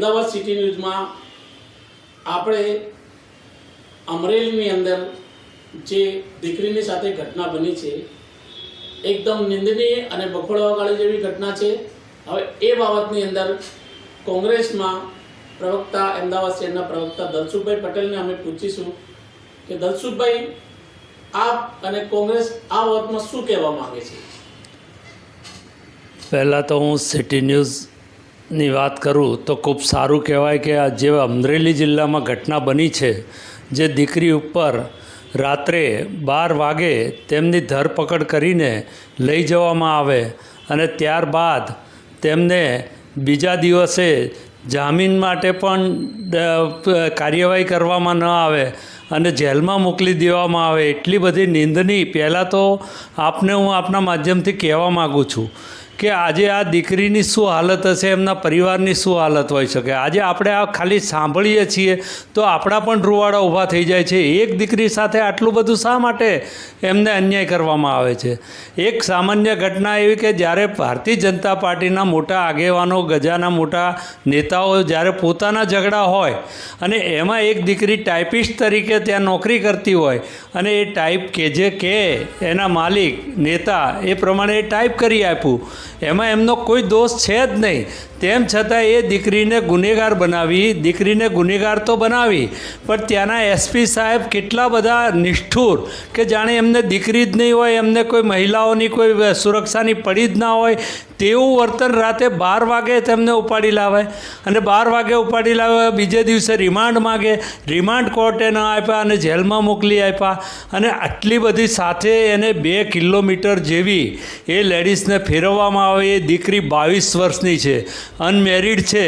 Ahmedabad city ન્યૂઝમાં આપણે અમરેલીની અંદર જે દીકરીની સાથે ઘટના બની છે એકદમ નિંદનીય અને બખોડવાવાળી જેવી ઘટના છે। હવે એ બાબતની અંદર કોંગ્રેસમાં પ્રવક્તા અમદાવાદ શહેરના પ્રવક્તા દલસુખભાઈ પટેલને અમે પૂછીશું કે દલસુખભાઈ આપ અને કોંગ્રેસ આ બાબતમાં શું કહેવા માંગે છે। પહેલાં તો હું સિટી ન્યૂઝની વાત કરું તો ખૂબ સારું કહેવાય કે આ જે અમરેલી જિલ્લામાં ઘટના બની છે, જે દીકરી ઉપર રાત્રે 12 વાગે તેમની ધરપકડ કરીને લઈ જવામાં આવે અને ત્યારબાદ તેમને બીજા દિવસે જામીન માટે પણ કાર્યવાહી કરવામાં ન આવે અને જેલમાં મોકલી દેવામાં આવે, એટલી બધી નિંદનીય। પહેલાં તો આપને હું આપના માધ્યમથી કહેવા માગું છું કે આજે આ દીકરીની શું હાલત હશે, એમના પરિવારની શું હાલત હોઈ શકે। આજે આપણે આ ખાલી સાંભળીએ છીએ તો આપણા પણ રૂવાડા ઊભા થઈ જાય છે। એક દીકરી સાથે આટલું બધું શા માટે એમને અન્યાય કરવામાં આવે છે? એક સામાન્ય ઘટના એવી કે જ્યારે ભારતીય જનતા પાર્ટીના મોટા આગેવાનો, ગજાના મોટા નેતાઓ જ્યારે પોતાના ઝઘડા હોય અને એમાં એક દીકરી ટાઈપિસ્ટ તરીકે ત્યાં નોકરી કરતી હોય અને એ ટાઈપ કે જે કે એના માલિક નેતા એ પ્રમાણે એ ટાઈપ કરી આપ્યું, એમાં એમનો કોઈ દોષ છે જ નહીં। તેમ છતાં એ દીકરીને ગુનેગાર બનાવી, દીકરીને ગુનેગાર તો બનાવી પણ ત્યાંના એસપી સાહેબ કેટલા બધા નિષ્ઠુર કે જાણે એમને દીકરી જ નહીં હોય, એમને કોઈ મહિલાઓની કોઈ સુરક્ષાની પડી જ ના હોય તેવું વર્તન રાતે 12 વાગે તેમને ઉપાડી લાવે અને 12 વાગે ઉપાડી લાવે, બીજે દિવસે રિમાન્ડ માગે, રિમાન્ડ કોર્ટે ન આપ્યા અને જેલમાં મોકલી આપ્યા અને આટલી બધી સાથે એને 2 કિલોમીટર જેવી એ લેડીઝને ફેરવવામાં આવે। એ દીકરી 22 વર્ષની છે, અનમેરિડ છે।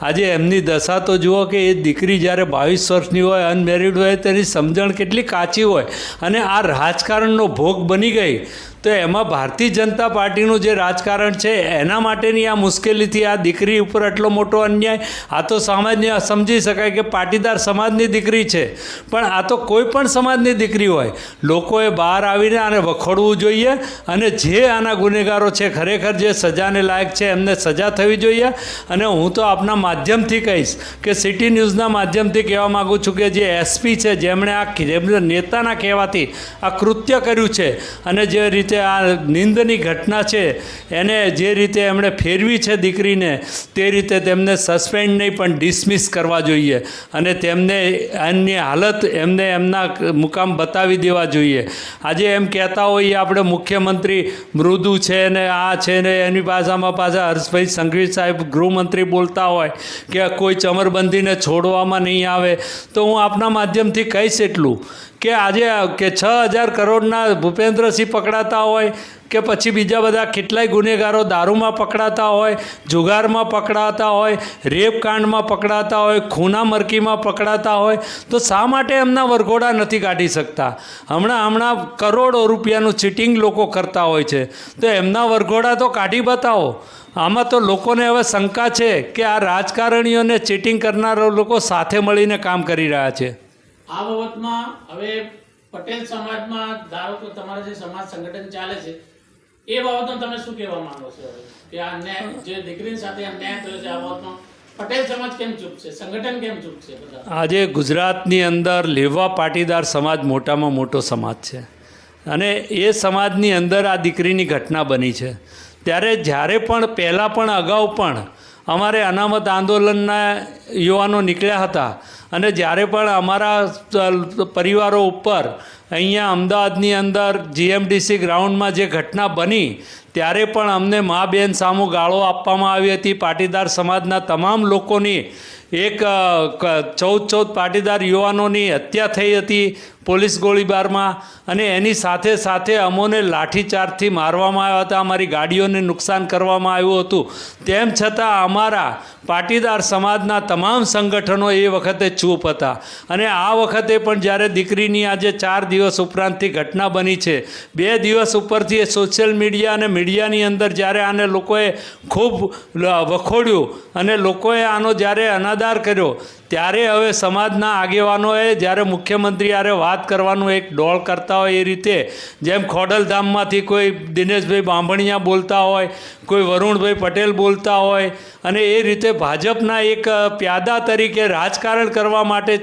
આજે એમની દશા તો જુઓ કે એ દીકરી જ્યારે 22 વર્ષની હોય, અનમેરિડ હોય, તેની સમજણ કેટલી કાચી હોય અને આ રાજકારણનો ભોગ બની ગઈ તો એમાં ભારતીય જનતા પાર્ટીનું જે રાજકારણ છે એના માટેની આ મુશ્કેલીથી આ દીકરી ઉપર આટલો મોટો અન્યાય। આ તો સામાન્ય સમજી શકાય કે પાટીદાર સમાજની દીકરી છે, પણ આ તો કોઈ પણ સમાજની દીકરી હોય, લોકોએ બહાર આવીને આને વખોડવું જોઈએ અને જે આના ગુનેગારો છે ખરેખર જે સજાને લાયક છે એમને સજા થવી જોઈએ। અને હું તો આપના માધ્યમથી કહીશ કે સિટી ન્યૂઝના માધ્યમથી કહેવા માગું છું કે જે એસપી છે જેમણે નેતાના કહેવાથી આ કૃત્ય કર્યું છે અને જે રીતે આ નિંદની ઘટના છે એને જે રીતે એમણે ફેરવી છે દીકરીને, તે રીતે તેમને સસ્પેન્ડ નહીં પણ ડિસમિસ કરવા જોઈએ અને તેમને અન્ય હાલત એમને એમના મુકામ બતાવી દેવા જોઈએ। આજે એમ કહેતા હોઈએ આપણે મુખ્યમંત્રી મૃદુ છે ને આ છે ને એની પાછામાં પાછા હર્ષભાઈ સંઘવી સાહેબ ગૃહમંત્રી બોલતા હોય કે કોઈ ચમરબંધીને છોડવામાં નહીં આવે, તો હું આપના માધ્યમથી કહીશ એટલું કે આજે કે 6000 કરોડના ભૂપેન્દ્રસિંહ પકડાતા હોય કે પછી બીજા બધા કેટલાય ગુનેગારો દારૂમાં પકડાતા હોય, જુગારમાં પકડાતા હોય, રેપ કાંડમાં પકડાતા હોય, ખૂના મરકીમાં પકડાતા હોય, તો શા માટે એમના વરઘોડા નથી કાઢી શકતા? હમણાં કરોડો રૂપિયાનું ચીટિંગ લોકો કરતા હોય છે, તો એમના વરઘોડા તો કાઢી બતાવો। આમાં તો લોકોને હવે શંકા છે કે આ રાજકારણીઓને ચીટિંગ કરનારા લોકો સાથે મળીને કામ કરી રહ્યા છે। આ બાબતમાં હવે પટેલ સમાજમાં ધારો કે તમારા જે સમાજ સંગઠન ચાલે છે એ બાબતમાં તમે શું કહેવા માંગો છો કે આ ન્યાય જે દીકરીની સાથે અન્યાય થયો છે આ બાબતમાં પટેલ સમાજ કેમ ચૂપ છે, સંગઠન કેમ ચૂપ છે? આજે ગુજરાતની અંદર લેવા પાટીદાર સમાજ મોટામાં મોટો સમાજ છે અને એ સમાજની અંદર આ દીકરીની ઘટના બની છે ત્યારે જ્યારે પણ પહેલાં પણ અગાઉ પણ અમારે અનામત આંદોલનના યુવાનો નીકળ્યા હતા અને જ્યારે પણ અમારા પરિવારો ઉપર અહીંયા અમદાવાદની અંદર જીએમડીસી ગ્રાઉન્ડમાં જે ઘટના બની ત્યારે પણ અમને મા બેન સામું ગાળો આપવામાં આવી હતી। પાટીદાર સમાજના તમામ લોકોની 14 પાટીદાર યુવાનોની હત્યા થઈ હતી પોલીસ ગોળીબારમાં અને એની સાથે સાથે અમોને લાઠીચાર્જથી મારવામાં આવ્યા હતા, અમારી ગાડીઓને નુકસાન કરવામાં આવ્યું હતું। તેમ છતાં અમારા પાટીદાર સમાજના તમામ સંગઠનો એ વખતે ચૂપ હતા અને આ વખતે પણ જ્યારે દીકરીની આજે 4 દિવસ ઉપરાંતથી ઘટના બની છે, 2 દિવસ ઉપરથી એ સોશિયલ મીડિયા અને મીડિયાની અંદર જ્યારે આને લોકોએ ખૂબ વખોડ્યું અને લોકોએ આનો જ્યારે અનાદર કર્યો ત્યારે હવે સમાજના આગેવાનોએ જ્યારે મુખ્યમંત્રી હારે વાત કરવાનું એક ડોળ કરતા હોય એ રીતે જેમ ખોડલધામમાંથી કોઈ દિનેશભાઈ બાંભણિયા બોલતા હોય, કોઈ વરુણભાઈ પટેલ બોલતા હોય અને એ રીતે ભાજપના એક પ્યાદા તરીકે રાજકારણ કરવા માટે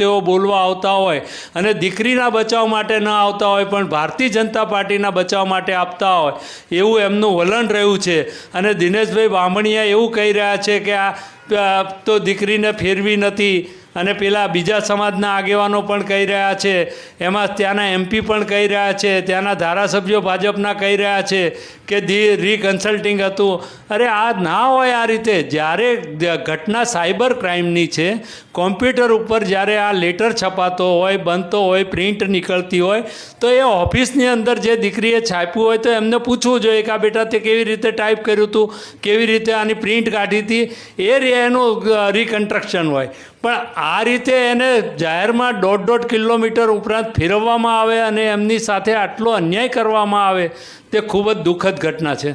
તેઓ બોલવા આવતા હોય અને દીકરીના બચાવ માટે ન આવતા હોય પણ ભારતીય જનતા પાર્ટીના બચાવ માટે આપતા હોય એવું એમનું વલણ રહ્યું છે. અને દિનેશભાઈ બાંભણિયા એવું કહી રહ્યા છે કે આ તો દીકરીને ફેરવી નથી અને પેલા બીજા સમાજના આગેવાનો પણ કહી રહ્યા છે, એમાં ત્યાંના એમપી પણ કહી રહ્યા છે, ત્યાંના ધારાસભ્યો ભાજપના કહી રહ્યા છે કે રીકન્સલ્ટિંગ હતું. અરે આ ના હોય આ રીતે. જ્યારે ઘટના સાયબર ક્રાઇમની છે, કોમ્પ્યુટર ઉપર જ્યારે આ લેટર છપાતો હોય, બનતો હોય, પ્રિન્ટ નીકળતી હોય તો એ ઓફિસની અંદર જે દીકરીએ છાપ્યું હોય તો એમને પૂછવું જોઈએ કે આ બેટા તે કેવી રીતે ટાઈપ કર્યું હતું, કેવી રીતે આની પ્રિન્ટ કાઢી હતી, એનું રિકન્સ્ટ્રક્શન હોય. પણ આ રીતે એને જાહેરમાં 1.5 કિલોમીટર ઉપરાંત ફેરવવામાં આવે અને એમની સાથે આટલો અન્યાય કરવામાં આવે તે ખૂબ જ દુઃખદ ઘટના છે.